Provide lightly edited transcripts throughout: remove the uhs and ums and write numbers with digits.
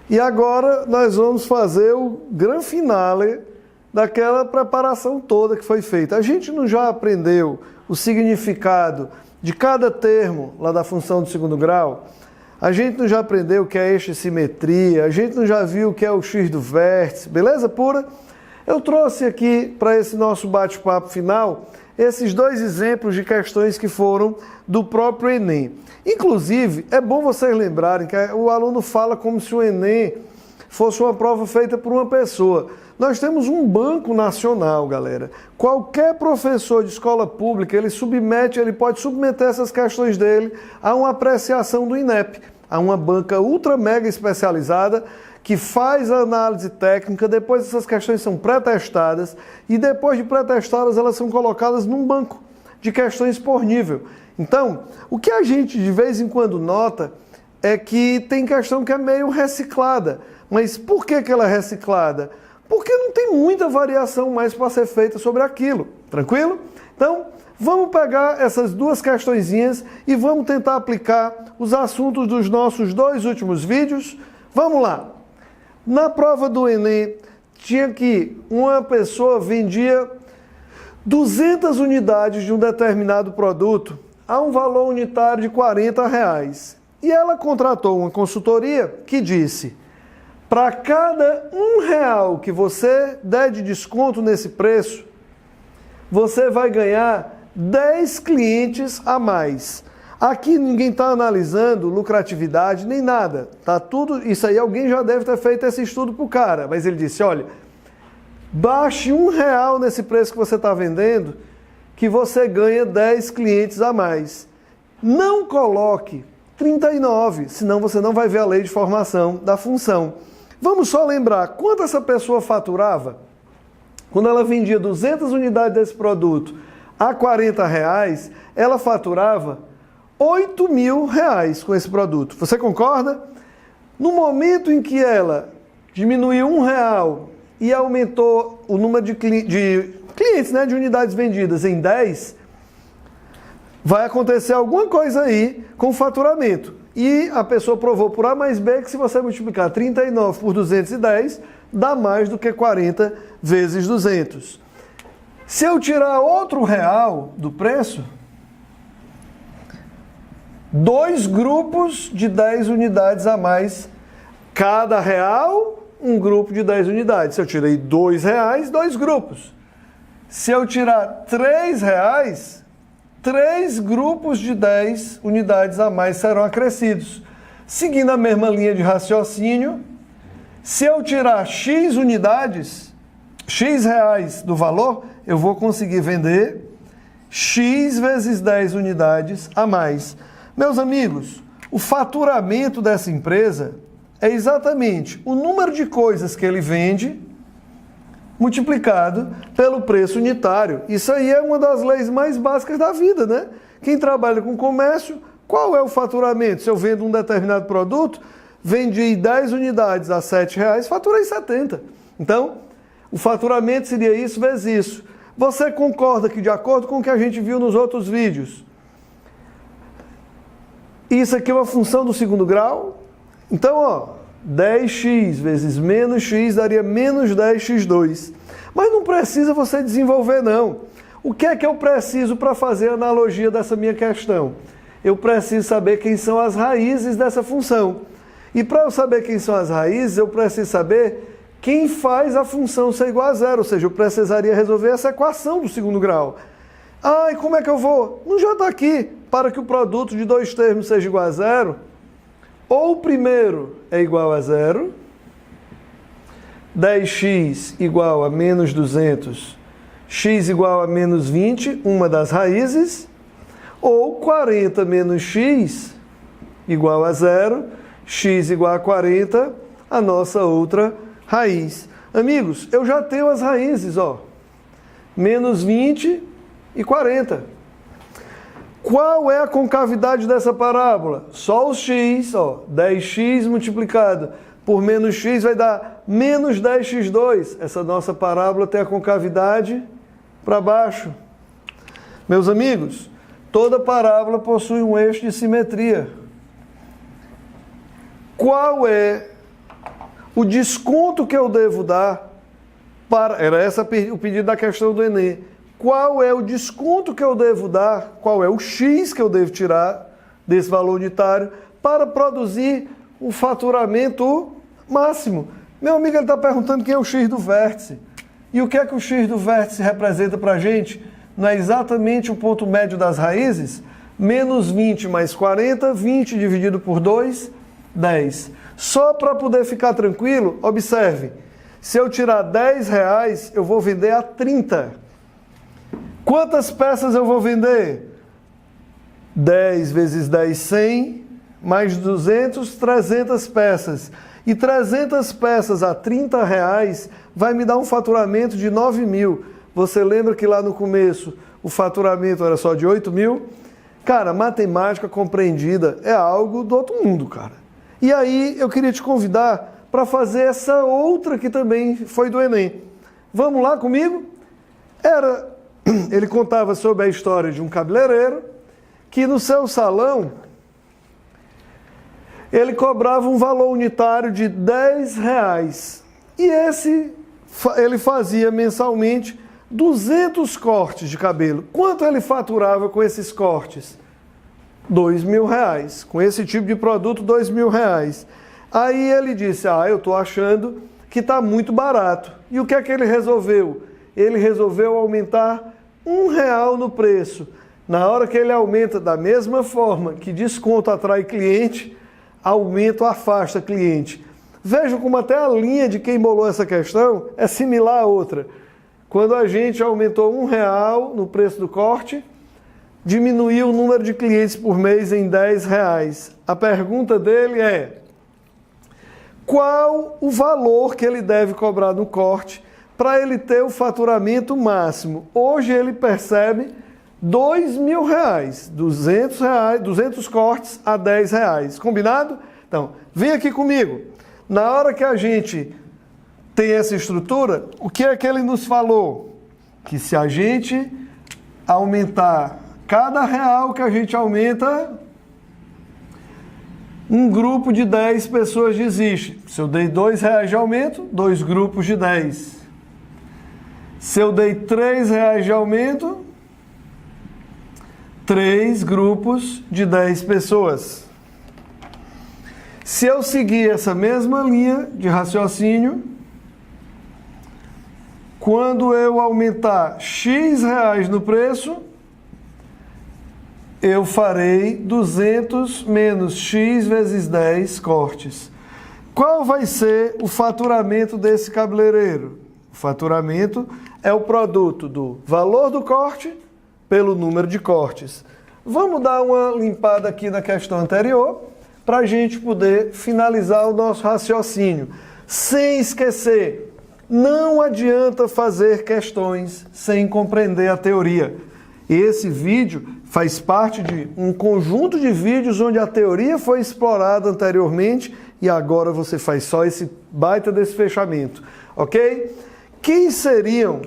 E agora nós vamos fazer o grande finale daquela preparação toda que foi feita. A gente não já aprendeu o significado de cada termo lá da função do segundo grau? A gente não já aprendeu o que é eixo e simetria? A gente não já viu o que é o x do vértice? Beleza pura? Eu trouxe aqui para esse nosso bate-papo final esses dois exemplos de questões que foram do próprio Enem. Inclusive, é bom vocês lembrarem que o aluno fala como se o Enem fosse uma prova feita por uma pessoa. Nós temos um banco nacional, galera. Qualquer professor de escola pública, ele pode submeter essas questões dele a uma apreciação do INEP, a uma banca ultra mega especializada que faz a análise técnica. Depois essas questões são pré-testadas e depois de pré-testadas elas são colocadas num banco de questões por nível. Então, o que a gente de vez em quando nota é que tem questão que é meio reciclada. Mas por que ela é reciclada? Porque não tem muita variação mais para ser feita sobre aquilo, tranquilo? Então, vamos pegar essas duas questõezinhas e vamos tentar aplicar os assuntos dos nossos dois últimos vídeos. Vamos lá! Na prova do Enem, tinha que uma pessoa vendia 200 unidades de um determinado produto a um valor unitário de R$40. E ela contratou uma consultoria que disse: para cada R$1 que você der de desconto nesse preço, você vai ganhar 10 clientes a mais. Aqui ninguém está analisando lucratividade nem nada. Tá tudo, isso aí alguém já deve ter feito esse estudo para o cara. Mas ele disse, olha, baixe R$1 nesse preço que você está vendendo, que você ganha 10 clientes a mais. Não coloque 39, senão você não vai ver a lei de formação da função. Vamos só lembrar, quanto essa pessoa faturava? Quando ela vendia 200 unidades desse produto a R$40, ela faturava R$8.000 com esse produto. Você concorda? No momento em que ela diminuiu R$1 e aumentou o número de clientes, né, de unidades vendidas em 10, vai acontecer alguma coisa aí com o faturamento. E a pessoa provou por A mais B que se você multiplicar 39 por 210, dá mais do que 40 vezes 200. Se eu tirar outro R$1 do preço, 2 grupos de 10 unidades a mais. Cada R$1, um grupo de 10 unidades. Se eu tirei R$2, 2 grupos. Se eu tirar R$3, 3 grupos de 10 unidades a mais serão acrescidos. Seguindo a mesma linha de raciocínio, se eu tirar X unidades, X reais do valor, eu vou conseguir vender X vezes 10 unidades a mais. Meus amigos, o faturamento dessa empresa é exatamente o número de coisas que ele vende multiplicado pelo preço unitário. Isso aí é uma das leis mais básicas da vida, né? Quem trabalha com comércio, qual é o faturamento? Se eu vendo um determinado produto, vendi 10 unidades a R$7, faturei 70. Então, o faturamento seria isso vezes isso. Você concorda que, de acordo com o que a gente viu nos outros vídeos, isso aqui é uma função do segundo grau? Então, ó, 10x vezes menos x daria menos 10x2. Mas não precisa você desenvolver, não. O que é que eu preciso para fazer a analogia dessa minha questão? Eu preciso saber quem são as raízes dessa função. E para eu saber quem são as raízes, eu preciso saber quem faz a função ser igual a zero. Ou seja, eu precisaria resolver essa equação do segundo grau. Ah, e como é que eu vou? Não já está aqui. Para que o produto de 2 termos seja igual a zero, ou o primeiro é igual a zero, 10x igual a menos 200, x igual a menos 20, uma das raízes, ou 40 menos x igual a zero, x igual a 40, a nossa outra raiz. Amigos, eu já tenho as raízes, ó, menos 20 e 40. Qual é a concavidade dessa parábola? Só os x, ó, 10x multiplicado por menos x vai dar menos 10x2. Essa nossa parábola tem a concavidade para baixo. Meus amigos, toda parábola possui um eixo de simetria. Qual é o desconto que eu devo dar para... Era esse o pedido da questão do Enem. Qual é o desconto que eu devo dar, qual é o X que eu devo tirar desse valor unitário para produzir um faturamento máximo. Meu amigo, ele está perguntando quem é o X do vértice. E o que é que o X do vértice representa para a gente? Não é exatamente o ponto médio das raízes? Menos 20 mais 40, 20 dividido por 2, 10. Só para poder ficar tranquilo, observe. Se eu tirar 10 reais, eu vou vender a 30. Quantas peças eu vou vender? 10 vezes 10, 100, mais 200, 300 peças. E 300 peças a 30 reais vai me dar um faturamento de 9 mil. Você lembra que lá no começo o faturamento era só de 8 mil? Cara, matemática compreendida é algo do outro mundo, cara. E aí eu queria te convidar para fazer essa outra que também foi do Enem. Vamos lá comigo? Ele contava sobre a história de um cabeleireiro que no seu salão ele cobrava um valor unitário de 10 reais. E ele fazia mensalmente 200 cortes de cabelo. Quanto ele faturava com esses cortes? 2 mil reais. Com esse tipo de produto, 2 mil reais. Aí ele disse, eu estou achando que está muito barato. E o que é que ele resolveu? Ele resolveu aumentar R$1 no preço. Na hora que ele aumenta da mesma forma que desconto atrai cliente, aumento afasta cliente. Vejam como até a linha de quem bolou essa questão é similar à outra. Quando a gente aumentou R$1 no preço do corte, diminuiu o número de clientes por mês em 10 reais. A pergunta dele é: qual o valor que ele deve cobrar no corte para ele ter o faturamento máximo? Hoje ele percebe 2 mil reais, 200 cortes a 10 reais. Combinado? Então, vem aqui comigo. Na hora que a gente tem essa estrutura, o que é que ele nos falou? Que se a gente aumentar cada real que a gente aumenta, um grupo de 10 pessoas desiste. Se eu dei 2 reais de aumento, 2 grupos de 10. Se eu dei 3 reais de aumento, 3 grupos de 10 pessoas. Se eu seguir essa mesma linha de raciocínio, quando eu aumentar X reais no preço, eu farei 200 menos X vezes 10 cortes. Qual vai ser o faturamento desse cabeleireiro? O faturamento é o produto do valor do corte pelo número de cortes. Vamos dar uma limpada aqui na questão anterior para a gente poder finalizar o nosso raciocínio. Sem esquecer, não adianta fazer questões sem compreender a teoria. Esse vídeo faz parte de um conjunto de vídeos onde a teoria foi explorada anteriormente e agora você faz só esse baita desse fechamento, ok? Quem seriam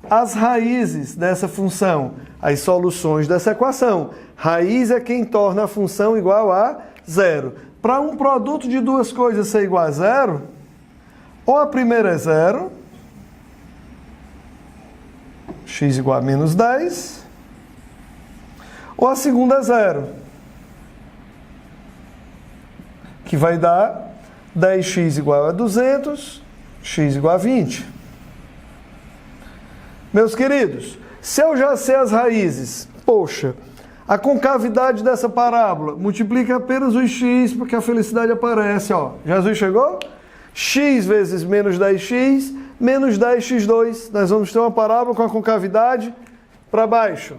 as raízes dessa função? As soluções dessa equação. Raiz é quem torna a função igual a zero. Para um produto de duas coisas ser igual a zero, ou a primeira é zero, x igual a menos 10, ou a segunda é zero, que vai dar 10x igual a 200, x igual a 20. Meus queridos, se eu já sei as raízes, poxa, a concavidade dessa parábola, multiplica apenas os x, porque a felicidade aparece, ó. Jesus chegou? X vezes menos 10x, menos 10x2. Nós vamos ter uma parábola com a concavidade para baixo.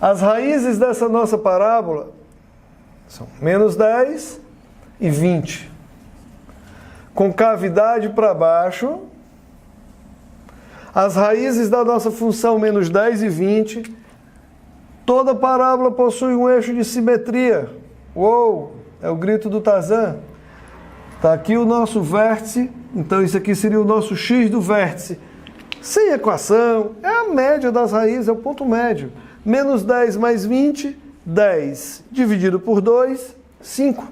As raízes dessa nossa parábola são menos 10 e 20. Concavidade para baixo. As raízes da nossa função menos 10 e 20. Toda parábola possui um eixo de simetria. Uou! É o grito do Tarzan. Está aqui o nosso vértice. Então isso aqui seria o nosso x do vértice. Sem equação. É a média das raízes, é o ponto médio. Menos 10 mais 20, 10. Dividido por 2, 5.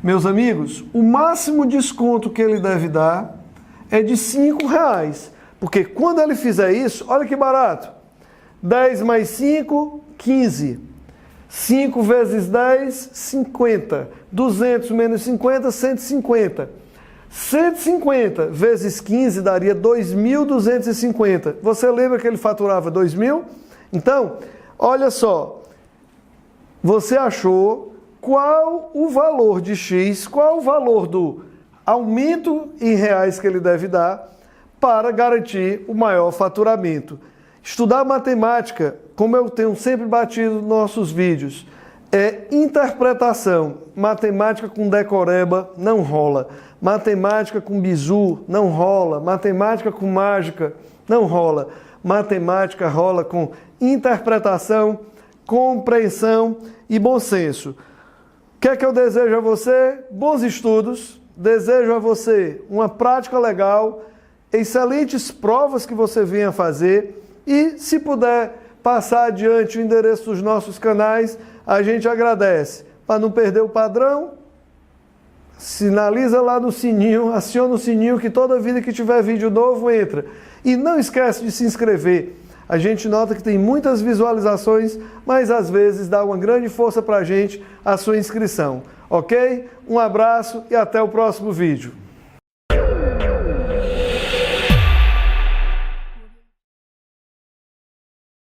Meus amigos, o máximo desconto que ele deve dar é de R$5, porque quando ele fizer isso, olha que barato, 10 mais 5, 15, 5 vezes 10, 50, 200 menos 50, 150, 150 vezes 15 daria 2.250. Você lembra que ele faturava 2.000? Então, olha só, você achou qual o valor de X, qual o valor do aumento em reais que ele deve dar para garantir o maior faturamento. Estudar matemática, como eu tenho sempre batido nos nossos vídeos, é interpretação. Matemática com decoreba não rola. Matemática com bizu não rola. Matemática com mágica não rola. Matemática rola com interpretação, compreensão e bom senso. O que é que eu desejo a você? Bons estudos. Desejo a você uma prática legal, excelentes provas que você venha fazer e, se puder passar adiante o endereço dos nossos canais, a gente agradece. Para não perder o padrão, sinaliza lá no sininho, aciona o sininho que toda vida que tiver vídeo novo entra. E não esquece de se inscrever. A gente nota que tem muitas visualizações, mas às vezes dá uma grande força para a gente a sua inscrição. Ok? Um abraço e até o próximo vídeo.